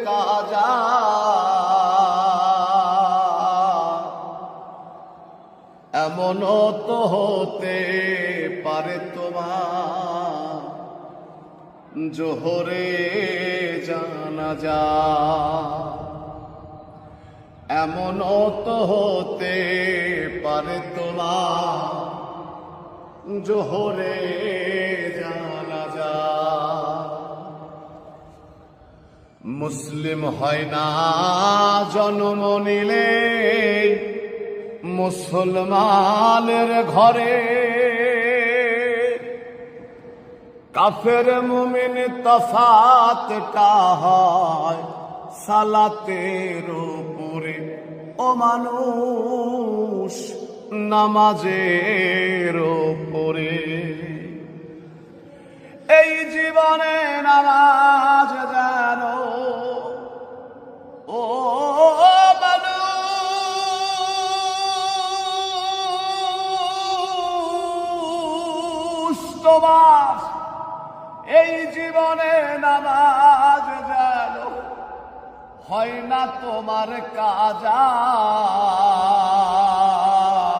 কাজা। এমনও তো হতে পারে তোমার জোহরে জানাজা। এমনও তো হতে পারে তোমার জোহরে জানাজা। মুসলিম হয় না জন্ম নিলে মুসলমানের ঘরে, কাফের মুমিন তফাতটা হয় সালাতের উপরে। ও মানুষ নামাজের উপরে। এই জীবনে নামাজ জানো ও মানুষ, তোমার এই জীবনে নামাজ জানো হয় না তোমার কাজা।